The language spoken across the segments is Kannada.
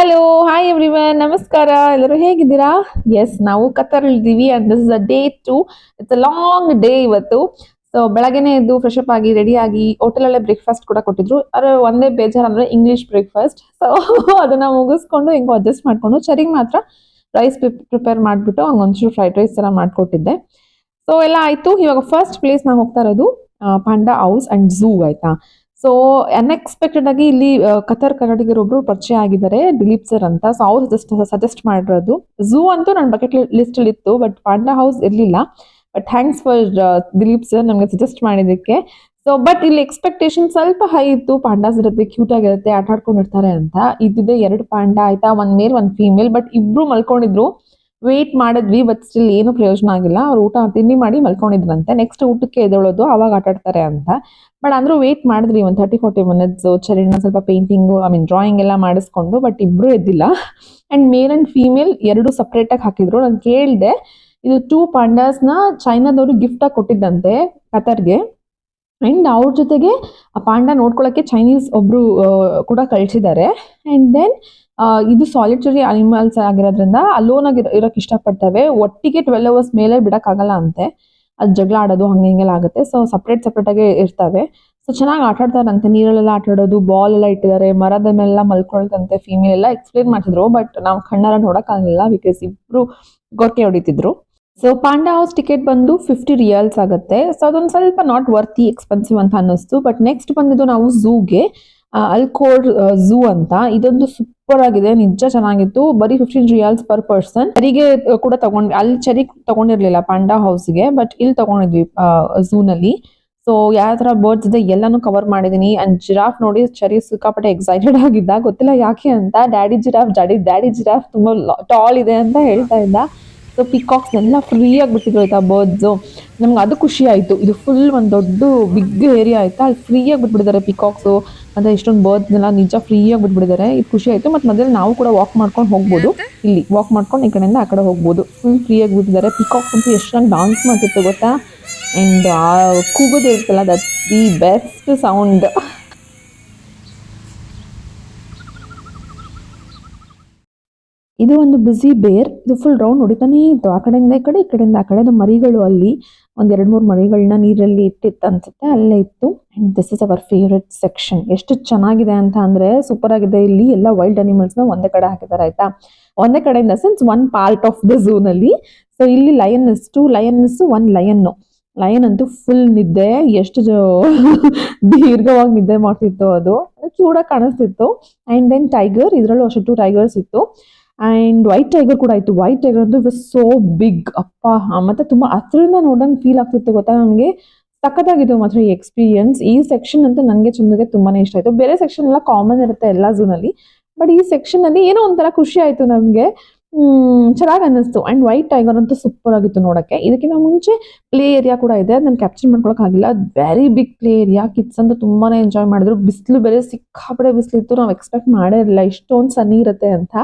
ಹಲೋ, ಹಾಯ್ ಎವ್ರಿವನ್, ನಮಸ್ಕಾರ. ಎಲ್ಲರೂ ಹೇಗಿದ್ದೀರಾ? ಎಸ್, ನಾವು ಕತಾರ್ ಇದ್ದೀವಿ and this is a day 2. It's a long day ಇವತ್ತು. ಸೊ ಬೆಳಗ್ಗೆನೆ ಎದ್ದು ಫ್ರೆಶ್ ಅಪ್ ಆಗಿ ರೆಡಿ ಆಗಿ ಹೋಟೆಲಲ್ಲೇ ಬ್ರೇಕ್ಫಾಸ್ಟ್ ಕೂಡ ಕೊಟ್ಟಿದ್ರು. ಅದ್ರ ಒಂದೇ ಬೇಜಾರು ಅಂದ್ರೆ ಇಂಗ್ಲಿಷ್ ಬ್ರೇಕ್ಫಾಸ್ಟ್. ಸೊ ಅದನ್ನ ಮುಗಿಸ್ಕೊಂಡು ಹೆಂಗೋ ಅಡ್ಜಸ್ಟ್ ಮಾಡ್ಕೊಂಡು ಚರಿಗೆ ಮಾತ್ರ ರೈಸ್ ಪ್ರಿಪೇರ್ ಮಾಡಿಬಿಟ್ಟು ಹಂಗೊಂಚೂರು ಫ್ರೈಡ್ ರೈಸ್ ತರ ಮಾಡ್ಕೊಟ್ಟಿದ್ದೆ. ಸೊ ಎಲ್ಲ ಆಯ್ತು. ಇವಾಗ ಫಸ್ಟ್ ಪ್ಲೇಸ್ ನಾವು ಹೋಗ್ತಾ ಇರೋದು ಪಾಂಡಾ ಹೌಸ್ ಅಂಡ್ ಝೂ ಆಯ್ತಾ. ಸೊ ಅನ್ಎಕ್ಸ್ಪೆಕ್ಟೆಡ್ ಆಗಿ ಇಲ್ಲಿ ಕತಾರ್ ಕನ್ನಡಿಗರೊಬ್ರು ಪರಿಚಯ ಆಗಿದ್ದಾರೆ, ದಿಲೀಪ್ ಸರ್ ಅಂತ. ಸೊ ಅವ್ರು ಸಜೆಸ್ಟ್ ಮಾಡಿರೋದು. ಝೂ ಅಂತೂ ನನ್ನ ಬಕೆಟ್ ಲಿಸ್ಟ್ ಅಲ್ಲಿ ಇತ್ತು, ಬಟ್ ಪಾಂಡಾ ಹೌಸ್ ಇರ್ಲಿಲ್ಲ. But thanks for Dileep sir ನಮ್ಗೆ ಸಜೆಸ್ಟ್ ಮಾಡಿದ್ದಕ್ಕೆ. ಸೊ ಬಟ್ ಇಲ್ಲಿ ಎಕ್ಸ್ಪೆಕ್ಟೇಷನ್ ಸ್ವಲ್ಪ ಹೈ ಇತ್ತು. ಪಾಂಡಾಸ್ ಇರುತ್ತೆ, ಕ್ಯೂಟ್ ಆಗಿರುತ್ತೆ, ಆಟ ಆಡ್ಕೊಂಡಿರ್ತಾರೆ ಅಂತ. ಇದ್ದಿದ್ದೆ 2 ಪಾಂಡಾ ಆಯ್ತಾ, 1 ಮೇಲ್ 1 ಫೀಮೇಲ್. ಬಟ್ ಇಬ್ರು ಮಲ್ಕೊಂಡಿದ್ರು. ವೇಟ್ ಮಾಡಿದ್ವಿ, ಬಟ್ ಸ್ಟಿಲ್ ಏನು ಪ್ರಯೋಜನ ಆಗಿಲ್ಲ. ಅವ್ರು ಊಟ ತಿಂಡಿ ಮಾಡಿ ಮಲ್ಕೊಂಡಿದ್ರಂತೆ. ನೆಕ್ಸ್ಟ್ ಊಟಕ್ಕೆ ಎದ್ದೇಳೋದು, ಅವಾಗ ಆಟ ಆಡ್ತಾರೆ ಅಂತ. ಬಟ್ ಅಂದ್ರೂ ವೇಟ್ ಮಾಡಿದ್ರಿ ಒಂದು 30-40 ಮಿನಿಟ್ಸ್. ಚರಿನ ಸ್ವಲ್ಪ ಪೇಂಟಿಂಗು ಡ್ರಾಯಿಂಗ್ ಎಲ್ಲ ಮಾಡಿಸ್ಕೊಂಡು. ಬಟ್ ಇಬ್ರು ಎದ್ದಿಲ್ಲ. And male and female 2 separate ಆಗಿ ಹಾಕಿದ್ರು. ನಾನು ಕೇಳಿದೆ, ಇದು 2 ಪಾಂಡಾಸ್ನ ಚೈನಾದವರು ಗಿಫ್ಟ್ ಆಗಿ ಕೊಟ್ಟಿದ್ದಂತೆ ಕತಾರ್ಗೆ. ಅಂಡ್ ಅವ್ರ ಜೊತೆಗೆ ಆ ಪಾಂಡಾ ನೋಡ್ಕೊಳಕ್ಕೆ ಚೈನೀಸ್ ಒಬ್ರು ಕೂಡ ಕಳ್ಸಿದ್ದಾರೆ. ಅಂಡ್ ದೆನ್ ಇದು ಸಾಲಿಟರಿ ಅನಿಮಲ್ಸ್ ಆಗಿರೋದ್ರಿಂದ ಅಲೋನ್ ಆಗಿ ಇರೋಕೆ ಇಷ್ಟಪಡ್ತವೆ. ಒಟ್ಟಿಗೆ 12 ಅವರ್ಸ್ ಮೇಲೆ ಬಿಡಕ್ಕಾಗಲ್ಲ ಅಂತೆ. ಅದು ಜಗಳ ಆಡೋದು ಹಿಂಗೆಲ್ಲ ಆಗುತ್ತೆ. ಸೊ ಸಪ್ರೇಟ್ ಆಗಿ ಇರ್ತವೆ. ಸೊ ಚೆನ್ನಾಗಿ ಆಟ ಆಡ್ತಾರಂತೆ, ನೀರಲ್ಲೆಲ್ಲ ಆಟ ಆಡೋದು, ಬಾಲ್ ಎಲ್ಲ ಇಟ್ಟಿದ್ದಾರೆ, ಮರದ ಮೇಲೆಲ್ಲ ಮಲ್ಕೊಳ್ತಂತೆ. ಫೀಮೇಲ್ ಎಲ್ಲ ಎಕ್ಸ್ಪ್ಲೇನ್ ಮಾಡ್ತಿದ್ರು, ಬಟ್ ನಾವು ಕಣ್ಣಾರ ನೋಡಕ್ಕಾಗಲಿಲ್ಲ ಬಿಕಾಸ್ ಇಬ್ರು ಗೊರಕೆ ಹೊಡಿತಿದ್ರು. ಸೊ ಪಾಂಡಾ ಹೌಸ್ ಟಿಕೆಟ್ ಬಂದು 50 ರಿಯಾಲ್ಸ್ ಆಗುತ್ತೆ. ಸೊ ಅದೊಂದು ಸ್ವಲ್ಪ ನಾಟ್ ವರ್ತಿ, ಎಕ್ಸ್ಪೆನ್ಸಿವ್ ಅಂತ ಅನ್ನಿಸ್ತು. ಬಟ್ ನೆಕ್ಸ್ಟ್ ಬಂದಿದ್ದು ನಾವು ಝೂಗೆ, ಅಲ್ಕೋರ್ ಝೂ ಅಂತ. ಇದೊಂದು ಸೂಪರ್ ಆಗಿದೆ, ನಿಜ ಚೆನ್ನಾಗಿತ್ತು. ಬರೀ 15 ರಿಯಾಲ್ಸ್ ಪರ್ ಪರ್ಸನ್. ಚರಿಗೆ ಕೂಡ ತಗೊಂಡ್ವಿ. ಅಲ್ಲಿ ಚರಿ ತಗೊಂಡಿರ್ಲಿಲ್ಲ ಪಾಂಡಾ ಹೌಸ್ಗೆ, ಬಟ್ ಇಲ್ಲಿ ತಗೊಂಡಿದ್ವಿ ಝೂನಲ್ಲಿ. ಸೊ ಯಾವ ತರ ಬರ್ಡ್ಸ್ ಇದೆ ಎಲ್ಲಾನು ಕವರ್ ಮಾಡಿದೀನಿ. ಅಂಡ್ ಜಿರಾಫ್ ನೋಡಿ ಚರಿ ಸಿಕ್ಕಾಪಟ್ಟೆ ಎಕ್ಸೈಟೆಡ್ ಆಗಿದ್ದ, ಗೊತ್ತಿಲ್ಲ ಯಾಕೆ ಅಂತ. ಡ್ಯಾಡಿ ಜಿರಾಫ್ ತುಂಬಾ ಟಾಲ್ ಇದೆ ಅಂತ ಹೇಳ್ತಾ ಇದ್ದ. ಸೊ ಪಿಕಾಕ್ಸ್ ಎಲ್ಲ ಫ್ರೀ ಆಗಿ ಬಿಟ್ಟಿದ್ರು ಆಯ್ತಾ ಬರ್ಡ್ಸ್. ನಮ್ಗೆ ಅದು ಖುಷಿ ಆಯ್ತು. ಇದು ಫುಲ್ ಒಂದು ದೊಡ್ಡ ಬಿಗ್ ಏರಿಯಾ ಆಯ್ತಾ, ಅಲ್ಲಿ ಫ್ರೀ ಆಗಿ ಬಿಟ್ಬಿಟ್ಟಿದ್ದಾರೆ ಪಿಕಾಕ್ಸು ಮತ್ತೆ ಇಷ್ಟೊಂದು ಬರ್ಡ್ಸ್ ಎಲ್ಲ ನಿಜ ಫ್ರೀ ಆಗಿ ಬಿಟ್ಬಿಟ್ಟಿದ್ದಾರೆ. ಇದು ಖುಷಿ ಆಯ್ತು. ಮತ್ತೆ ಮಧ್ಯದಲ್ಲಿ ನಾವು ಕೂಡ ವಾಕ್ ಮಾಡ್ಕೊಂಡು ಹೋಗ್ಬೋದು. ಇಲ್ಲಿ ವಾಕ್ ಮಾಡ್ಕೊಂಡು ಈ ಕಡೆಯಿಂದ ಆ ಕಡೆ ಹೋಗ್ಬೋದು. ಫುಲ್ ಫ್ರೀ ಆಗಿ ಬಿಟ್ಟಿದ್ದಾರೆ. ಪಿಕಾಕ್ಸ್ ಅಂತೂ ಎಷ್ಟು ಚೆನ್ನಾಗಿ ಡಾನ್ಸ್ ಮಾಡ್ತಿತ್ತು ಗೊತ್ತಾ. ಅಂಡ್ ಆ ಕೂಗೋದು ಇರುತ್ತಲ್ಲ, ದಟ್ ದಿ ಬೆಸ್ಟ್ ಸೌಂಡ್. ಇದು ಒಂದು ಬ್ಯುಸಿ ಬೇರ್. ಇದು ಫುಲ್ ರೌಂಡ್ ಹೊಡಿತಾನೆ ಇತ್ತು, ಆ ಕಡೆಯಿಂದ ಈ ಕಡೆ, ಈ ಕಡೆಯಿಂದ ಆ ಕಡೆ. ಮರಿಗಳು ಅಲ್ಲಿ ಒಂದ್ 2-3 ಮರಿಗಳನ್ನ ನೀರಲ್ಲಿ ಇಟ್ಟಿತ್ತು ಅನ್ಸುತ್ತೆ, ಅಲ್ಲೇ ಇತ್ತು. And this is our favourite section. ಎಷ್ಟು ಚೆನ್ನಾಗಿದೆ ಅಂತ ಅಂದ್ರೆ ಸೂಪರ್ ಆಗಿದೆ. ಇಲ್ಲಿ ಎಲ್ಲ ವೈಲ್ಡ್ ಅನಿಮಲ್ಸ್ ನ ಒಂದೇ ಕಡೆ ಹಾಕಿದ್ದಾರೆ ಆಯ್ತಾ. ಒಂದೇ ಕಡೆ in the sense 1 part of the zoo ನಲ್ಲಿ. ಸೊ ಇಲ್ಲಿ ಲಯನ್ಸ್ 2 ಲಯನ್ಸ್ 1 ಲಯನ್ ಅಂತೂ ಫುಲ್ ನಿದ್ದೆ, ಎಷ್ಟು ದೀರ್ಘವಾಗಿ ನಿದ್ದೆ ಮಾಡ್ತಿತ್ತು. ಅದು ಕ್ಯೂಟ್ ಆಗಿ ಕಾಣಿಸ್ತಿತ್ತು. ಅಂಡ್ ದೆನ್ ಟೈಗರ್, ಇದ್ರಲ್ಲೂ ಅಷ್ಟು 2 ಟೈಗರ್ಸ್ ಇತ್ತು. ಅಂಡ್ ವೈಟ್ ಟೈಗರ್ ಕೂಡ ಇತ್ತು. ವೈಟ್ ಟೈಗರ್ ಅಂತೂ ಇಟ್ ಸೋ ಬಿಗ್ ಅಪ್ಪ. ಮತ್ತೆ ತುಂಬಾ ಹತ್ರದಿಂದ ನೋಡಂಗ್ ಫೀಲ್ ಆಗ್ತಿತ್ತು ಗೊತ್ತಾ. ನಮಗೆ ಸಖತ್ತಾಗಿತ್ತು ಮಾತ್ರ ಈ ಎಕ್ಸ್ಪೀರಿಯನ್ಸ್. ಈ ಸೆಕ್ಷನ್ ಅಂತೂ ನನಗೆ ಚಂದಗೆ ತುಂಬಾನೇ ಇಷ್ಟ ಆಯ್ತು. ಬೇರೆ ಸೆಕ್ಷನ್ ಎಲ್ಲ ಕಾಮನ್ ಇರುತ್ತೆ ಎಲ್ಲಾ ಝೂನಲ್ಲಿ, ಬಟ್ ಈ ಸೆಕ್ಷನ್ ಅಲ್ಲಿ ಏನೋ ಒಂಥರ ಖುಷಿ ಆಯ್ತು ನಮ್ಗೆ. ಚೆನ್ನಾಗಿ ಅನ್ನಿಸ್ತು. ಅಂಡ್ ವೈಟ್ ಟೈಗರ್ ಅಂತೂ ಸೂಪರ್ ಆಗಿತ್ತು ನೋಡಕ್ಕೆ. ಇದಕ್ಕಿಂತ ಮುಂಚೆ ಪ್ಲೇ ಏರಿಯಾ ಕೂಡ ಇದೆ, ನಾನು ಕ್ಯಾಪ್ಚರ್ ಮಾಡ್ಕೊಳಕ್ ಆಗಿಲ್ಲ. Very big play area. Kids ಅಂತೂ ತುಂಬಾನೇ ಎಂಜಾಯ್ ಮಾಡಿದ್ರು. ಬಿಸಿಲು ಬೇರೆ ಸಿಕ್ಕಾಪಡೆ ಬಿಸಿಲಿತ್ತು. ನಾವು ಎಕ್ಸ್ಪೆಕ್ಟ್ ಮಾಡೇ ಇರಲಿಲ್ಲ ಇಷ್ಟೊಂದು ಸನ್ನಿ ಇರುತ್ತೆ ಅಂತ.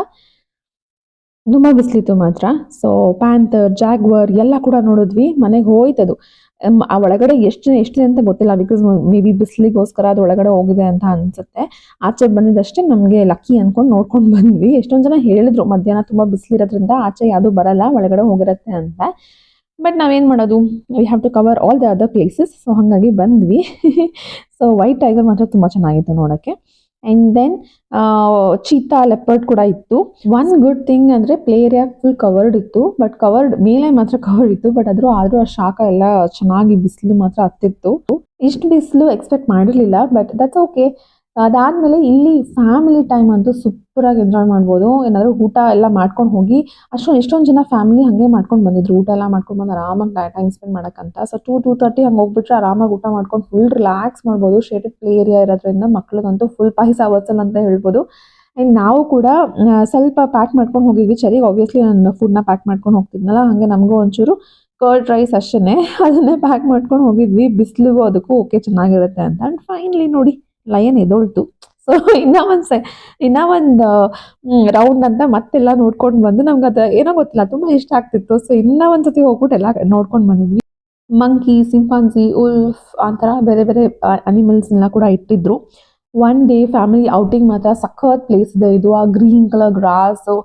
ತುಂಬಾ ಬಿಸಿಲಿತ್ತು ಮಾತ್ರ. ಸೊ ಪ್ಯಾಂಥರ್, ಜಾಗ್ವರ್ ಎಲ್ಲ ಕೂಡ ನೋಡಿದ್ವಿ. ಮನೆಗೆ ಹೋಯ್ತದು. ಆ ಒಳಗಡೆ ಎಷ್ಟು ಅಂತ ಗೊತ್ತಿಲ್ಲ, ಬಿಕಾಸ್ ಮೇ ಬಿ ಬಿಸಿಲಿಗೋಸ್ಕರ ಅದು ಒಳಗಡೆ ಹೋಗಿದೆ ಅಂತ ಅನ್ಸುತ್ತೆ. ಆಚೆ ಬಂದಿದ್ದಷ್ಟೇ ನಮಗೆ ಲಕ್ಕಿ ಅನ್ಕೊಂಡು ನೋಡ್ಕೊಂಡು ಬಂದ್ವಿ. ಎಷ್ಟೊಂದ್ ಜನ ಹೇಳಿದ್ರು ಮಧ್ಯಾಹ್ನ ತುಂಬಾ ಬಿಸಿಲಿರೋದ್ರಿಂದ ಆಚೆ ಯಾವುದು ಬರಲ್ಲ, ಒಳಗಡೆ ಹೋಗಿರತ್ತೆ ಅಂತ. ಬಟ್ ನಾವೇನ್ ಮಾಡೋದು, we have to cover all the other places. So ಹಾಗಾಗಿ ಬಂದ್ವಿ. ಸೊ ವೈಟ್ ಟೈಗರ್ ಮಾತ್ರ ತುಂಬಾ ಚೆನ್ನಾಗಿತ್ತು ನೋಡಕ್ಕೆ. ಅಂಡ್ ದೆನ್ ಚೀತಾ, ಲೆಪರ್ಡ್ ಕೂಡ ಇತ್ತು. ಒನ್ ಗುಡ್ ಥಿಂಗ್ ಅಂದ್ರೆ ಪ್ಲೇ ಏರಿಯಾ ಫುಲ್ ಕವರ್ಡ್ ಇತ್ತು. ಬಟ್ ಕವರ್ಡ್ ಮೇಲೆ ಮಾತ್ರ ಕವರ್ಡ್ ಇತ್ತು. ಬಟ್ ಆದ್ರೂ ಆ ಶಾಖ ಎಲ್ಲ ಚೆನ್ನಾಗಿ ಬಿಸಿಲು ಮಾತ್ರ ಹತ್ತಿತ್ತು. ಇಷ್ಟು ಬಿಸಿಲು ಎಕ್ಸ್ಪೆಕ್ಟ್ ಮಾಡಿರ್ಲಿಲ್ಲ, ಬಟ್ ದಟ್ಸ್ ಓಕೆ. ಅದಾದ್ಮೇಲೆ ಇಲ್ಲಿ ಫ್ಯಾಮಿಲಿ ಟೈಮ್ ಅಂತೂ ಸೂಪರ್ ಆಗಿ ಎಂಜಾಯ್ ಮಾಡ್ಬೋದು. ಏನಾದ್ರು ಊಟ ಎಲ್ಲ ಮಾಡ್ಕೊಂಡು ಹೋಗಿ, ಎಷ್ಟೊಂದು ಜನ ಫ್ಯಾಮಿಲಿ ಹಂಗೆ ಮಾಡ್ಕೊಂಡು ಬಂದಿದ್ರು. ಊಟ ಎಲ್ಲ ಮಾಡ್ಕೊಂಡು ಬಂದು ಆರಾಮಾಗಿ ಟೈಮ್ ಸ್ಪೆಂಡ್ ಮಾಡಕ್ಕಂತ. ಸೊ 2-2:30 ಹಂಗೆ ಹೋಗ್ಬಿಟ್ರೆ ಆರಾಮಾಗಿ ಊಟ ಮಾಡ್ಕೊಂಡು ಫುಲ್ ರಿಲ್ಯಾಕ್ಸ್ ಮಾಡ್ಬೋದು. ಶೇಡೆಡ್ ಪ್ಲೇ ಏರಿಯಾ ಇರೋದ್ರಿಂದ ಮಕ್ಳಿಗಂತೂ ಫುಲ್ ಪಾಯಸ ಅವತ್ತಲ್ಲ ಅಂತ ಹೇಳ್ಬೋದು. ಅಂಡ್ ನಾವು ಕೂಡ ಸ್ವಲ್ಪ ಪ್ಯಾಕ್ ಮಾಡ್ಕೊಂಡು ಹೋಗಿದ್ವಿ. ಚರಿಗೆ ಆಬ್ವಿಯಸ್ಲಿ ನಾನು ಫುಡ್ನ ಪ್ಯಾಕ್ ಮಾಡ್ಕೊಂಡು ಹೋಗ್ತಿದ್ನಲ್ಲ, ಹಂಗೆ ನಮಗೂ ಒಂಚೂರು ಕರ್ಡ್ ರೈಸ್ ಅಷ್ಟೇ ಅದನ್ನೇ ಪ್ಯಾಕ್ ಮಾಡ್ಕೊಂಡು ಹೋಗಿದ್ವಿ. ಬಿಸಿಲಿಗೂ ಅದಕ್ಕೂ ಓಕೆ ಚೆನ್ನಾಗಿರುತ್ತೆ ಅಂತ. ಅಂಡ್ ಫೈನಲಿ ನೋಡಿ ಲಯನ್ ಎದೊಳ್ತು. ಸೊ ಇನ್ನ ಒಂದು ರೌಂಡ್ ಅಂತ ಮತ್ತೆಲ್ಲ ನೋಡ್ಕೊಂಡು ಬಂದು ನಮ್ಗೆ ಅದು ಏನೋ ಗೊತ್ತಿಲ್ಲ ತುಂಬಾ ಇಷ್ಟ ಆಗ್ತಿತ್ತು. ಸೊ ಇನ್ನ ಒಂದ್ಸತಿ ಹೋಗ್ಬಿಟ್ಟು ಎಲ್ಲ ನೋಡ್ಕೊಂಡು ಬಂದಿದ್ವಿ. ಮಂಕಿ, ಸಿಂಪಾನ್ಸಿ, ಉಲ್ಫ್ ಆ ಥರ ಬೇರೆ ಬೇರೆ ಅನಿಮಲ್ಸ್ನೆಲ್ಲ ಕೂಡ ಇಟ್ಟಿದ್ರು. ಒನ್ ಡೇ ಫ್ಯಾಮಿಲಿ ಔಟಿಂಗ್ ಮಾತ್ರ ಸಖತ್ ಪ್ಲೇಸ್ ಇದೆ ಇದು. ಆ ಗ್ರೀನ್ ಕಲರ್ ಗ್ರಾಸು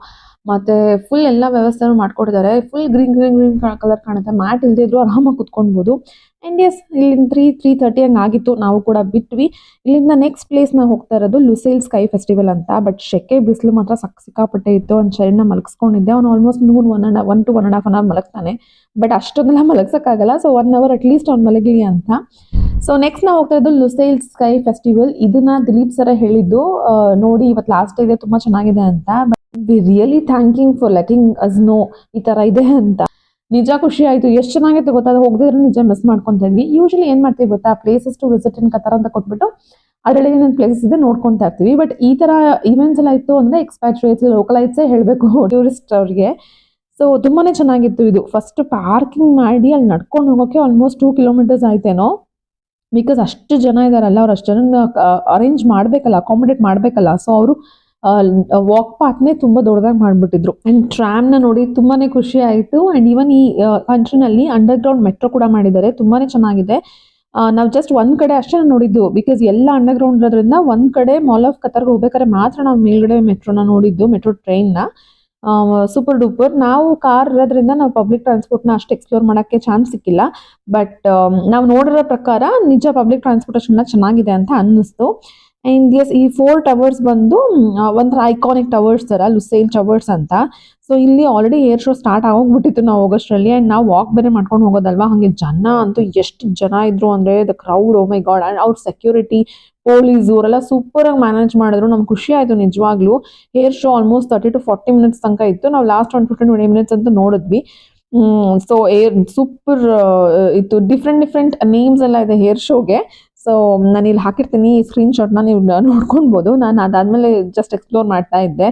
ಮತ್ತೆ ಫುಲ್ ಎಲ್ಲ ವ್ಯವಸ್ಥೆನೂ ಮಾಡ್ಕೊಟ್ಟಿದ್ದಾರೆ. Full green green green colour ಕಾಣುತ್ತೆ. ಮ್ಯಾಟ್ ಇಲ್ಲದೆ ಇದ್ರು ಆರಾಮಾಗಿ ಕುತ್ಕೊಳ್ಬೋದು. ಆ್ಯಂಡ್ ಎಸ್ ಇಲ್ಲಿಂದ 3:30 ಹಂಗೆ ಆಗಿತ್ತು. ನಾವು ಕೂಡ ಬಿಟ್ವಿ. ಇಲ್ಲಿಂದ ನೆಕ್ಸ್ಟ್ ಪ್ಲೇಸ್ ನಾವು ಹೋಗ್ತಾ ಇರೋದು ಲುಸೈಲ್ ಸ್ಕೈ ಫೆಸ್ಟಿವಲ್ ಅಂತ. ಬಟ್ ಶೆಕೆ ಬಿಸಿಲು ಮಾತ್ರ ಸಿಕ್ಕಾಪಟ್ಟೆ ಇತ್ತು. ಒಂದು ಚೈಲ್ಡ್ನ ಮಲಗಿಸ್ಕೊಂಡಿದ್ದೆ. ಅವ್ನು ಆಲ್ಮೋಸ್ಟ್ 1 to 1.5 hour ಮಲಗ್ತಾನೆ. ಬಟ್ ಅಷ್ಟೊಂದೆಲ್ಲ ಮಲಗ್ಸೋಕ್ಕಾಗಲ್ಲ. ಸೊ 1 hour ಅಟ್ಲೀಸ್ಟ್ ಅವ್ನು ಮಲಗಲಿ ಅಂತ. ಸೊ ನೆಕ್ಸ್ಟ್ ನಾವು ಹೋಗ್ತಾ ಇರೋದು ಲುಸೈಲ್ ಸ್ಕೈ ಫೆಸ್ಟಿವಲ್. ಇದನ್ನ ದಿಲೀಪ್ ಸರ ಹೇಳಿದ್ದು ನೋಡಿ ಇವತ್ತು ಲಾಸ್ಟ್ ಇದೆ, ತುಂಬಾ ಚೆನ್ನಾಗಿದೆ ಅಂತ. But we really thanking for letting us know ಈ ತರ ಇದೆ ಅಂತ. ನಿಜ ಖುಷಿ ಆಯ್ತು. ಎಷ್ಟು ಚೆನ್ನಾಗಿತ್ತು ಗೊತ್ತಾ. ಅದು ಹೋಗದಿದ್ರು ನಿಜ ಮಿಸ್ ಮಾಡ್ಕೊಂತ ಇದ್ವಿ. ಯೂಶಲಿ ಏನ್ ಮಾಡ್ತೀವಿ ಗೊತ್ತಾ, places to visit in Qatar ಅಂತ ಕೊಟ್ಬಿಟ್ಟು ಅದರಲ್ಲಿ ಏನೇನು ಪ್ಲೇಸಸ್ ಇದೆ ನೋಡ್ಕೊಂತಾ ಇರ್ತೀವಿ. ಬಟ್ ಈ ತರ ಇವೆಂಟ್ಸ್ ಎಲ್ಲ ಇತ್ತು ಅಂದ್ರೆ ಎಕ್ಸ್ಪ್ಯಾಟ್ರಿಯೇಟ್ಸ್ ಲೋಕಲೈಟ್ಸೇ ಹೇಳಬೇಕು ಟೂರಿಸ್ಟ್ ಅವ್ರಿಗೆ. ಸೊ ತುಂಬಾನೇ ಚೆನ್ನಾಗಿತ್ತು ಇದು. ಫಸ್ಟ್ ಪಾರ್ಕಿಂಗ್ ಮಾಡಿ ಅಲ್ಲಿ ನಡ್ಕೊಂಡು ಹೋಗೋಕೆ ಆಲ್ಮೋಸ್ಟ್ 2 kilometers ಆಯ್ತೇನೋ. ಬಿಕಾಸ್ ಅಷ್ಟು ಜನ ಇದಾರಲ್ಲ, ಅವ್ರು ಅಷ್ಟು ಜನ ಅರೇಂಜ್ ಮಾಡ್ಬೇಕಲ್ಲ, ಅಕಾಮಿಡೇಟ್ ಮಾಡ್ಬೇಕಲ್ಲ. ಸೊ ಅವರು ವಾಕ್ ಪಾತ್ನೇ ತುಂಬಾ ದೊಡ್ಡದಾಗಿ ಮಾಡ್ಬಿಟ್ಟಿದ್ರು. ಅಂಡ್ ಟ್ರಾಮ್ನ ನೋಡಿ ತುಂಬಾನೇ ಖುಷಿ ಆಯಿತು. ಅಂಡ್ ಈವನ್ ಈ ಕಂಟ್ರಿನಲ್ಲಿ ಅಂಡರ್ ಗ್ರೌಂಡ್ ಮೆಟ್ರೋ ಕೂಡ ಮಾಡಿದ್ದಾರೆ. ತುಂಬಾನೇ ಚೆನ್ನಾಗಿದೆ. ನಾವು ಜಸ್ಟ್ ಒಂದ್ ಕಡೆ ಅಷ್ಟೇ ನೋಡಿದ್ದು. ಬಿಕಾಸ್ ಎಲ್ಲ ಅಂಡರ್ ಗ್ರೌಂಡ್ ಇರೋದ್ರಿಂದ ಒಂದ್ ಕಡೆ ಮಾಲ್ ಆಫ್ ಕತಾರ್ಗೆ ಹೋಗ್ಬೇಕಾದ್ರೆ ಮಾತ್ರ ನಾವು ಮೇಲ್ಗಡೆ ಮೆಟ್ರೋನ ನೋಡಿದ್ದು, ಮೆಟ್ರೋ ಟ್ರೈನ್ನ. Super duper. ನಾವು ಕಾರ್ ಇರೋದ್ರಿಂದ ನಾವು ಪಬ್ಲಿಕ್ ಟ್ರಾನ್ಸ್ಪೋರ್ಟ್ನ ಅಷ್ಟು ಎಕ್ಸ್ಪ್ಲೋರ್ ಮಾಡೋಕ್ಕೆ ಚಾನ್ಸ್ ಸಿಕ್ಕಿಲ್ಲ. ಬಟ್ ನಾವು ನೋಡಿರೋ ಪ್ರಕಾರ ನಿಜ ಪಬ್ಲಿಕ್ ಟ್ರಾನ್ಸ್ಪೋರ್ಟೇಷನ್ ಚೆನ್ನಾಗಿದೆ ಅಂತ ಅನ್ನಿಸ್ತು. ಆ್ಯಂಡ್ ಎಸ್ ಈ 4 ಟವರ್ಸ್ ಬಂದು ಒಂಥರ ಐಕಾನಿಕ್ ಟವರ್ಸ್ ಥರ ಲುಸೈಲ್ ಟವರ್ಸ್ ಅಂತ. ಸೊ ಇಲ್ಲಿ ಆಲ್ರೆಡಿ ಏರ್ ಶೋ ಸ್ಟಾರ್ಟ್ ಆಗೋಗ್ಬಿಟ್ಟಿತ್ತು ನಾವು ಹೋಗೋಷ್ಟರಲ್ಲಿ. ಆ್ಯಂಡ್ ನಾವು ವಾಕ್ ಬೇರೆ ಮಾಡ್ಕೊಂಡು ಹೋಗೋದಲ್ವಾ, ಹಾಗೆ ಜನ ಅಂತೂ ಎಷ್ಟು ಜನ ಇದ್ರು ಅಂದರೆ the crowd, oh my god. And ಅವ್ರ ಸೆಕ್ಯೂರಿಟಿ, ಪೊಲೀಸ್ ಅವರೆಲ್ಲ ಸೂಪರಾಗಿ ಮ್ಯಾನೇಜ್ ಮಾಡಿದ್ರು. ನಮ್ಗೆ ಖುಷಿ ಆಯಿತು ನಿಜವಾಗ್ಲೂ. Hair show almost 30 to 40 minutes ತನಕ ಇತ್ತು. ನಾವು ಲಾಸ್ಟ್ 15-20 minutes ಅಂತ ನೋಡಿದ್ವಿ. ಸೊ ಸೂಪರ್ ಇತ್ತು. ಡಿಫ್ರೆಂಟ್ ನೇಮ್ಸ್ ಎಲ್ಲ ಇದೆ ಹೇರ್ ಶೋಗೆ. ಸೊ ನಾನು ಇಲ್ಲಿ ಹಾಕಿರ್ತೀನಿ ಸ್ಕ್ರೀನ್ಶಾಟ್ನ, ನೀವು ನೋಡ್ಕೊಳ್ಬೋದು. ನಾನು ಅದಾದಮೇಲೆ ಜಸ್ಟ್ ಎಕ್ಸ್ಪ್ಲೋರ್ ಮಾಡ್ತಾ ಇದ್ದೆ.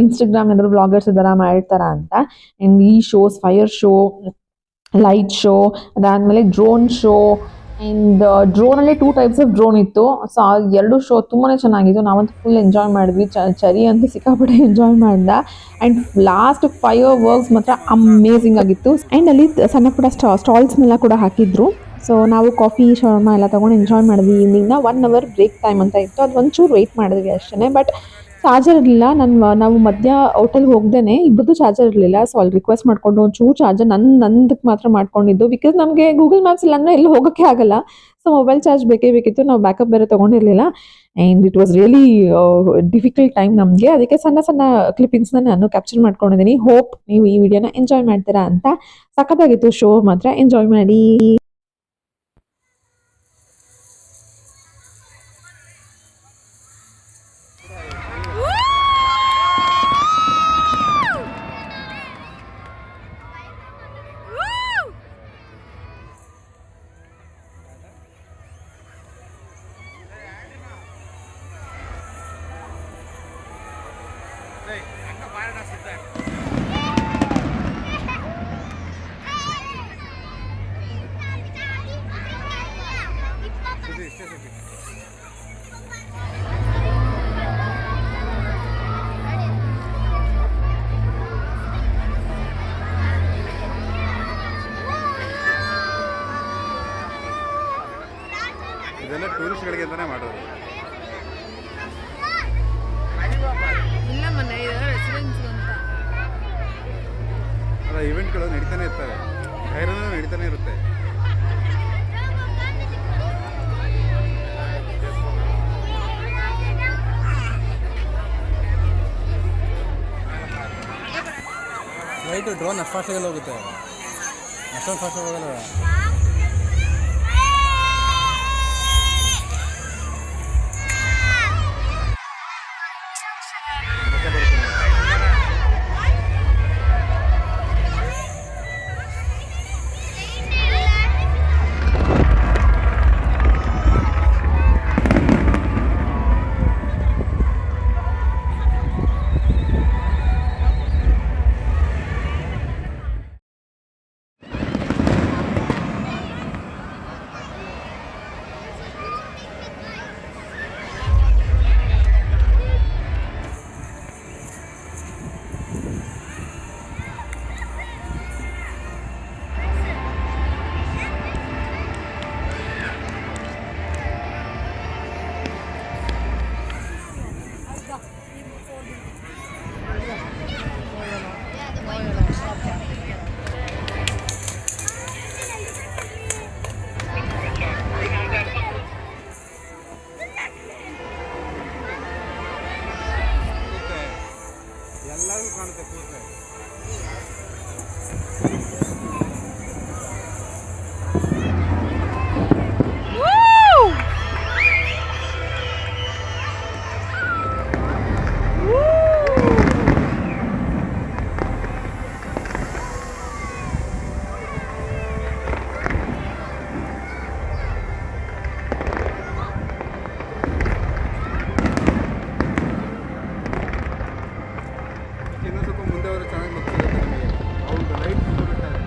ಇನ್ಸ್ಟಾಗ್ರಾಮ್ ಏನಾದ್ರು ಬ್ಲಾಗರ್ಸ್ ಇದ್ದಾರಾ ಮಾಡಿರ್ತಾರ ಅಂತ. ಆ್ಯಂಡ್ ಈ shows fire show, light show, ಅದಾದಮೇಲೆ ಡ್ರೋನ್ ಶೋ. ಆ್ಯಂಡ್ ಡ್ರೋನಲ್ಲಿ 2 types ಆಫ್ ಡ್ರೋನ್ ಇತ್ತು. ಸೊ ಆ 2 ಶೋ ತುಂಬಾ ಚೆನ್ನಾಗಿತ್ತು. ನಾವಂತೂ ಫುಲ್ ಎಂಜಾಯ್ ಮಾಡಿದ್ವಿ. ಚರಿ ಅಂತೂ ಸಿಕ್ಕಾಪಟ್ಟೆ ಎಂಜಾಯ್ ಮಾಡ್ದ. ಆ್ಯಂಡ್ ಲಾಸ್ಟ್ ಫೈರ್ ವರ್ಕ್ಸ್ ಮಾತ್ರ ಅಮೇಝಿಂಗ್ ಆಗಿತ್ತು. ಆ್ಯಂಡ್ ಅಲ್ಲಿ ಸಣ್ಣ ಪುಟ್ಟ ಸ್ಟಾಲ್ಸ್ನೆಲ್ಲ ಕೂಡ ಹಾಕಿದ್ರು. ಸೊ ನಾವು ಕಾಫಿ ಶವರ್ಮ ಎಲ್ಲ ತೊಗೊಂಡು ಎಂಜಾಯ್ ಮಾಡಿದ್ವಿ. ಈವ್ನಿಂಗ್ನ 1 hour ಬ್ರೇಕ್ ಟೈಮ್ ಅಂತ ಇತ್ತು. ಅದು ಒಂಚೂರು ವೆಯ್ಟ್ ಮಾಡಿದ್ವಿ ಅಷ್ಟೇ. ಬಟ್ ಚಾರ್ಜರ್ ಇರಲಿಲ್ಲ. ನಾವು ಮಧ್ಯ ಹೋಟೆಲ್ಗೆ ಹೋಗ್ದೇನೆ ಇಬ್ಬರದು ಚಾರ್ಜರ್ ಇರಲಿಲ್ಲ. ಸೊ ಅಲ್ಲಿ ರಿಕ್ವೆಸ್ಟ್ ಮಾಡಿಕೊಂಡು ಒಂಚೂರು ಚಾರ್ಜರ್ ನಂದಕ್ಕೆ ಮಾತ್ರ ಮಾಡ್ಕೊಂಡಿದ್ದು. ಬಿಕಾಸ್ ನಮಗೆ ಗೂಗಲ್ ಮ್ಯಾಪ್ಸ್ ಇಲ್ಲ ಅಂದರೆ ಎಲ್ಲೂ ಹೋಗೋಕ್ಕೆ ಆಗಲ್ಲ. ಸೊ ಮೊಬೈಲ್ ಚಾರ್ಜ್ ಬೇಕೇ ಬೇಕಿತ್ತು. ನಾವು ಬ್ಯಾಕಪ್ ಬೇರೆ ತೊಗೊಂಡಿರಲಿಲ್ಲ. And it was really difficult time ನಮಗೆ. ಅದಕ್ಕೆ ಸಣ್ಣ ಕ್ಲಿಪ್ಪಿಂಗ್ಸ್ನ ನಾನು ಕ್ಯಾಪ್ಚರ್ ಮಾಡ್ಕೊಂಡಿದ್ದೀನಿ. ಹೋಪ್ ನೀವು ಈ ವಿಡಿಯೋನ ಎಂಜಾಯ್ ಮಾಡ್ತೀರಾ ಅಂತ. ಸಖತ್ತಾಗಿತ್ತು ಶೋ ಮಾತ್ರ. ಎಂಜಾಯ್ ಮಾಡಿ. ಇದೆಲ್ಲ ಟೂರಿಸ್ಟ್ಗಳಿಗೆ ಅಂತಾನೆ ಮಾಡೋದು. ಇಲ್ಲ ಮೊನ್ನೆ ರೆಸಿಡೆನ್ಸ್ ಅಂತ ಅಲ್ಲ, ಇವೆಂಟ್ಗಳು ನಡೀತಾನೆ ಇರ್ತವೆ. ಕೈರಲ್ಲೂ ನಡೀತಾನೆ ಇರುತ್ತೆ. ಫ್ಲೈಟು ಡ್ರೋನ್ ಅಷ್ಟು ಫಾಸ್ಟಾಗೆಲ್ಲ ಹೋಗುತ್ತೆ. ಅಷ್ಟೊಂದು ಫಾಸ್ಟಾಗಿ ಹೋಗಲ್ಲ. ಕಾಣುತ್ತೆ ಕೂದಲೇ. ಇನ್ನೂ ಸ್ವಲ್ಪ ಮುಂದೆ ಹೋದ್ರೆ ಚೆನ್ನಾಗಿ ಗೊತ್ತಿರುತ್ತೆ ನಮಗೆ. ಅವ್ರದ್ದು ಲೈಟ್ ಬಿಡ್ತಾರೆ.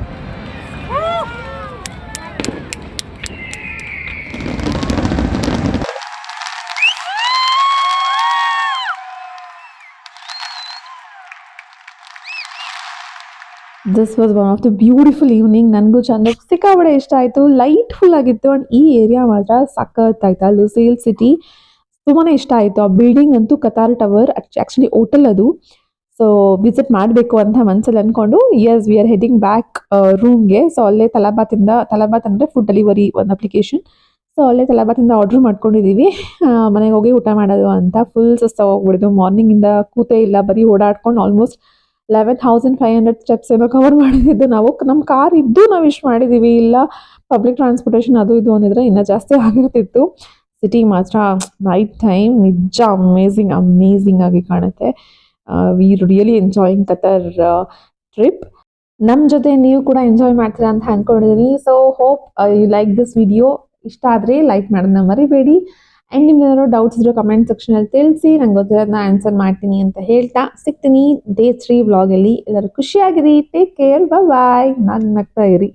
This was one of the beautiful evening. ನನಗೂ ಚಂದ ಸಿಕ್ಕಾಬಡೆ ಇಷ್ಟ ಆಯಿತು. ಲೈಟ್ಫುಲ್ ಆಗಿತ್ತು ಆ್ಯಂಡ್ ಈ ಏರಿಯಾ ಮಾತ್ರ ಸಖತ್ತಾಯ್ತಾ. ಲುಸೇಲ್ ಸಿಟಿ ತುಂಬಾ ಇಷ್ಟ ಆಯಿತು. ಆ ಬಿಲ್ಡಿಂಗ್ ಅಂತೂ ಕತಾರ್ ಟವರ್ ಆ್ಯಕ್ಚುಲಿ ಹೋಟೆಲ್ ಅದು. ಸೊ ವಿಸಿಟ್ ಮಾಡಬೇಕು ಅಂತ ಮನಸ್ಸಲ್ಲಿ ಅಂದ್ಕೊಂಡು yes we are heading back ರೂಮ್ಗೆ. ಸೊ ಅಲ್ಲೇ ತಲಾಬಾತ್ ಅಂದರೆ ಫುಡ್ ಡೆಲಿವರಿ ಒಂದು ಅಪ್ಲಿಕೇಶನ್. ಸೊ ಅಲ್ಲೇ ತಲಾಬಾತಿಂದ ಆರ್ಡ್ರ್ ಮಾಡ್ಕೊಂಡಿದ್ದೀವಿ ಮನೆಗೆ ಹೋಗಿ ಊಟ ಮಾಡೋದು ಅಂತ. ಫುಲ್ ಸುಸ್ತಾಗಿ ಹೋಗ್ಬಿಡಿದ್ದು. ಮಾರ್ನಿಂಗಿಂದ ಕೂತೇ ಇಲ್ಲ, ಬರೀ ಓಡಾಡ್ಕೊಂಡು ಆಲ್ಮೋಸ್ಟ್ 11,500 ಸ್ಟೆಪ್ಸ್ ಏನೋ ಕವರ್ ಮಾಡಿದ್ದು ನಾವು. ನಮ್ಮ ಕಾರ್ ಇದ್ದು ನಾವು ಇಷ್ಟು ಮಾಡಿದ್ದೀವಿ. ಇಲ್ಲ ಪಬ್ಲಿಕ್ ಟ್ರಾನ್ಸ್ಪೋರ್ಟೇಷನ್ ಅದು ಇದು ಅಂದಿದ್ರೆ ಇನ್ನೂ ಜಾಸ್ತಿ ಆಗಿರ್ತಿತ್ತು. ಸಿಟಿ ಮಾತ್ರ ನೈಟ್ ಟೈಮ್ ನಿಜ ಅಮೇಝಿಂಗ್ ಆಗಿ ಕಾಣುತ್ತೆ. We really enjoying Qatar trip. ನಮ್ಮ ಜೊತೆ ನೀವು ಕೂಡ ಎಂಜಾಯ್ ಮಾಡ್ತೀರಾ ಅಂತ ಅಂದ್ಕೊಂಡಿದ್ದೀನಿ. So hope you like this video. ಇಷ್ಟ ಆದರೆ ಲೈಕ್ ಮಾಡೋದನ್ನ ಮರಿಬೇಡಿ. ಆ್ಯಂಡ್ ನಿಮ್ಗೆ ಡೌಟ್ಸ್ ಇದ್ರೂ ಕಮೆಂಟ್ ಸೆಕ್ಷನಲ್ಲಿ ತಿಳಿಸಿ, ನಂಗೆ ಗೊತ್ತಿರೋದನ್ನ ಆನ್ಸರ್ ಮಾಡ್ತೀನಿ ಅಂತ ಹೇಳ್ತಾ ಸಿಗ್ತೀನಿ ಡೇ 3 ವ್ಲಾಗಲ್ಲಿ. ಎಲ್ಲರೂ ಖುಷಿಯಾಗಿರಿ. Take care. ಬಾಯ್. ನಾನು ನಗ್ತಾ ಇರಿ.